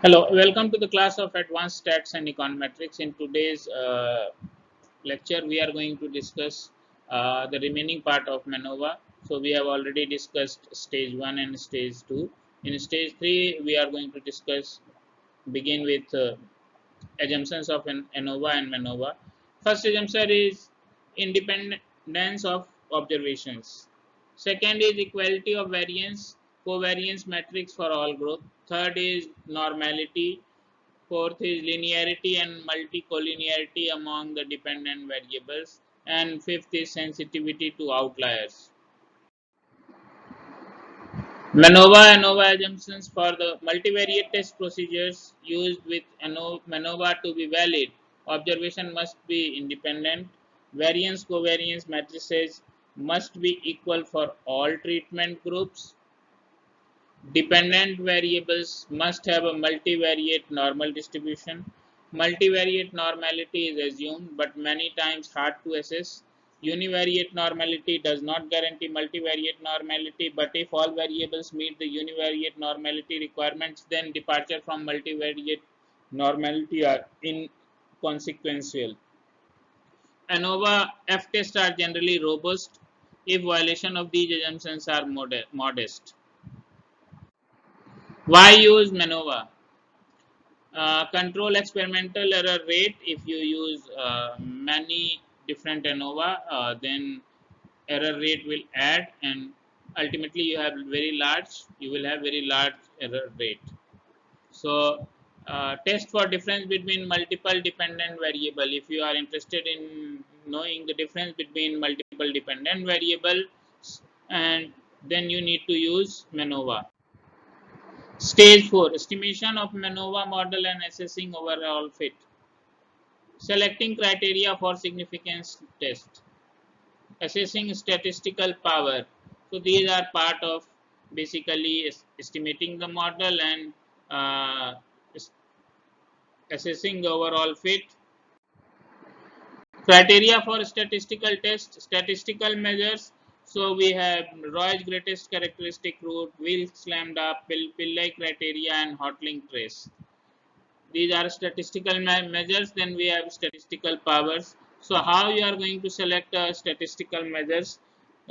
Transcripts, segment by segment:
Hello, welcome to the class of Advanced Stats and Econometrics. In today's lecture, we are going to discuss the remaining part of MANOVA. So, we have already discussed stage 1 and stage 2. In stage 3, we are going to begin with assumptions of ANOVA and MANOVA. First assumption is independence of observations. Second is equality of variance, covariance matrix for all group. Third is normality. Fourth is linearity and multicollinearity among the dependent variables. And fifth is sensitivity to outliers. MANOVA and ANOVA assumptions for the multivariate test procedures used with MANOVA to be valid. Observation must be independent. Variance covariance matrices must be equal for all treatment groups. Dependent variables must have a multivariate normal distribution. Multivariate normality is assumed but many times hard to assess. Univariate normality does not guarantee multivariate normality, but if all variables meet the univariate normality requirements, then departure from multivariate normality are inconsequential. ANOVA F tests are generally robust if violation of these assumptions are modest. Why use MANOVA? Control experimental error rate. If you use many different ANOVA, then error rate will add, and ultimately you will have very large error rate. So test for difference between multiple dependent variable. If you are interested in knowing the difference between multiple dependent variables, and then you need to use MANOVA. Stage 4, estimation of MANOVA model and assessing overall fit. Selecting criteria for significance test. Assessing statistical power. So these are part of basically estimating the model and uh, assessing the overall fit. Criteria for statistical test, statistical measures. So we have Roy's greatest characteristic root, Wilks lambda, Pillai criteria, and Hotling trace. These are statistical measures. Then we have statistical powers. So how you are going to select statistical measures?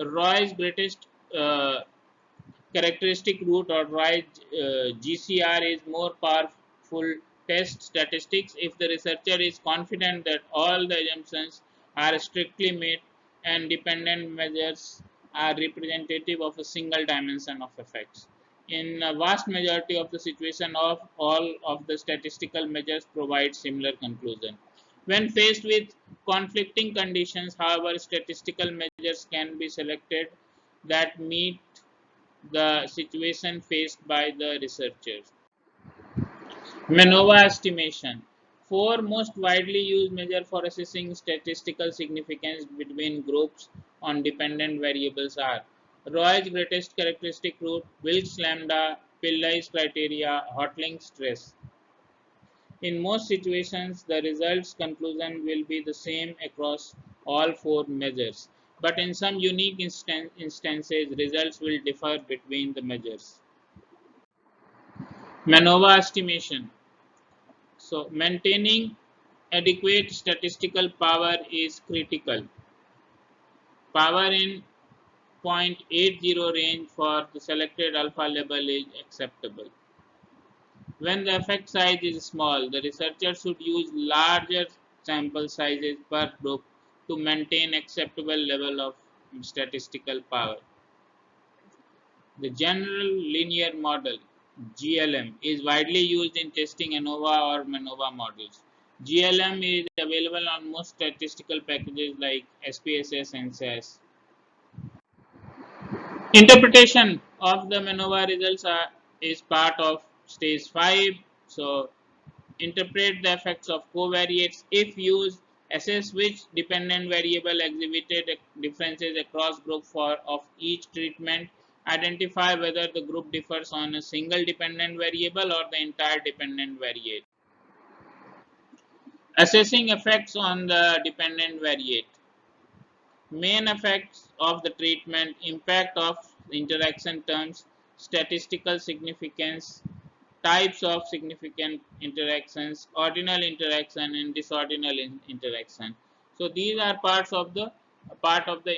Roy's greatest characteristic root or Roy GCR is more powerful test statistics if the researcher is confident that all the assumptions are strictly met and dependent measures are representative of a single dimension of effects. In a vast majority of the situation of all of the statistical measures provide similar conclusion. When faced with conflicting conditions, however, statistical measures can be selected that meet the situation faced by the researchers. MANOVA estimation. Four most widely used measures for assessing statistical significance between groups on dependent variables are Roy's greatest characteristic root, Wilks lambda, Pillai's criteria, Hotling's trace. In most situations, the results conclusion will be the same across all four measures, but in some unique instances, results will differ between the measures. MANOVA estimation. So, maintaining adequate statistical power is critical. Power in 0.80 range for the selected alpha level is acceptable. When the effect size is small, the researcher should use larger sample sizes per group to maintain acceptable level of statistical power. The general linear model (GLM) is widely used in testing ANOVA or MANOVA models. GLM is available on most statistical packages like SPSS and SAS. Interpretation of the MANOVA results is part of stage 5. So, interpret the effects of covariates if used, assess which dependent variable exhibited differences across group of each treatment, identify whether the group differs on a single dependent variable or the entire dependent variate. Assessing effects on the dependent variate. Main effects of the treatment, impact of interaction terms, statistical significance, types of significant interactions, ordinal interaction and disordinal interaction. So these are part of the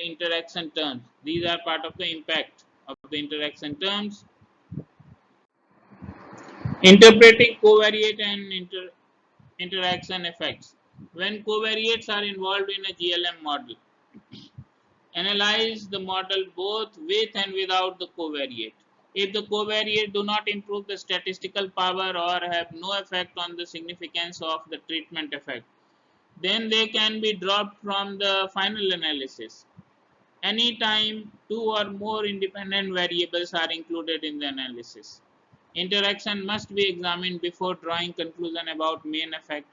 interaction terms. These are part of the impact of the interaction terms. Interpreting covariate and interaction effects. When covariates are involved in a GLM model, analyze the model both with and without the covariate. If the covariate do not improve the statistical power or have no effect on the significance of the treatment effect, then they can be dropped from the final analysis. Anytime two or more independent variables are included in the analysis, interaction must be examined before drawing conclusion about main effect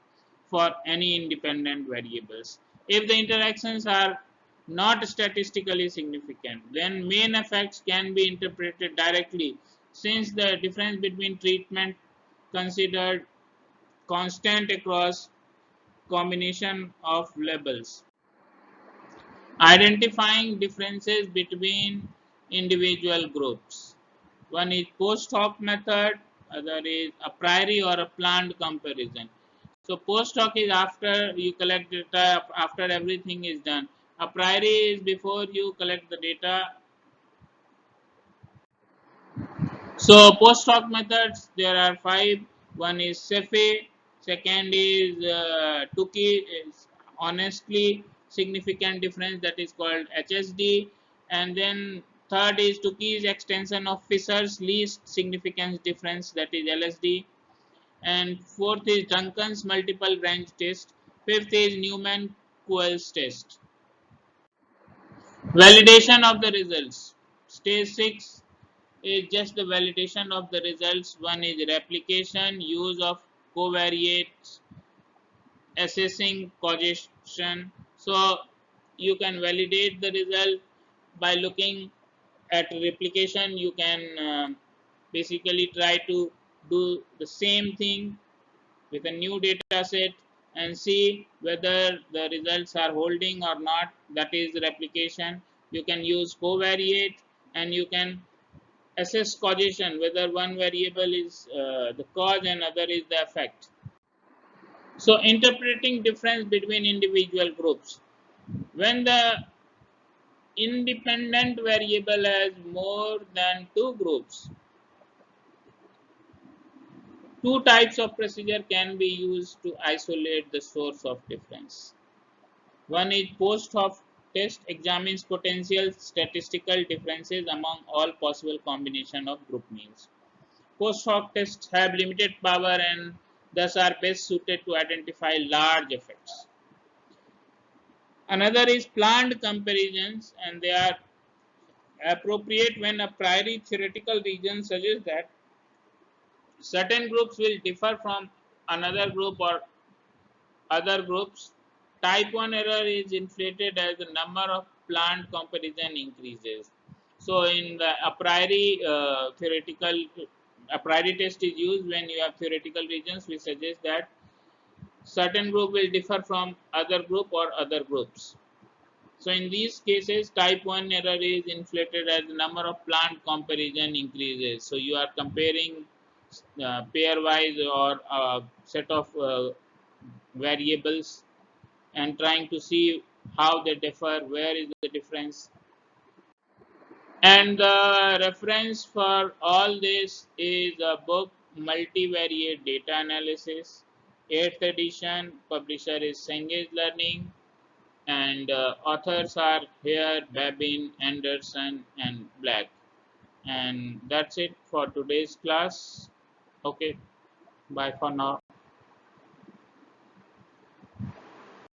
for any independent variables. If the interactions are not statistically significant, then main effects can be interpreted directly since the difference between treatment considered constant across combination of labels. Identifying differences between individual groups. One is post hoc method, other is a priori or a planned comparison. So post hoc is after you collect data, after everything is done. A priori is before you collect the data. So post hoc methods, there are five. One is Cephei, second is Tukey, is honestly significant difference, that is called HSD, and then third is Tukey's extension of Fisher's least significance difference, that is LSD, and fourth is Duncan's multiple branch test, fifth is Newman-Coles test. Validation of the results. Stage 6 is just the validation of the results. One is replication, use of covariates, assessing causation. So you can validate the result by looking at replication. You can basically try to do the same thing with a new data set and see whether the results are holding or not. That is replication. You can use covariate, and you can assess causation, whether one variable is the cause and other is the effect. So interpreting difference between individual groups. When the independent variable has more than two groups, two types of procedure can be used to isolate the source of difference. One is post hoc test, examines potential statistical differences among all possible combination of group means. Post hoc tests have limited power and thus are best suited to identify large effects. Another is planned comparisons, and they are appropriate when a priori theoretical region suggests that certain groups will differ from another group or other groups. Type 1 error is inflated as the number of planned comparison increases. So in the a priori a priori test is used when you have theoretical regions which suggest that certain group will differ from other group or other groups. So in these cases, type 1 error is inflated as the number of planned comparison increases. So you are comparing pairwise or a set of variables and trying to see how they differ, where is the difference. And the reference for all this is a book, Multivariate Data Analysis, 8th edition. Publisher is Cengage Learning, and authors are here, Babin, Anderson, and Black. And that's it for today's class. Okay, bye for now.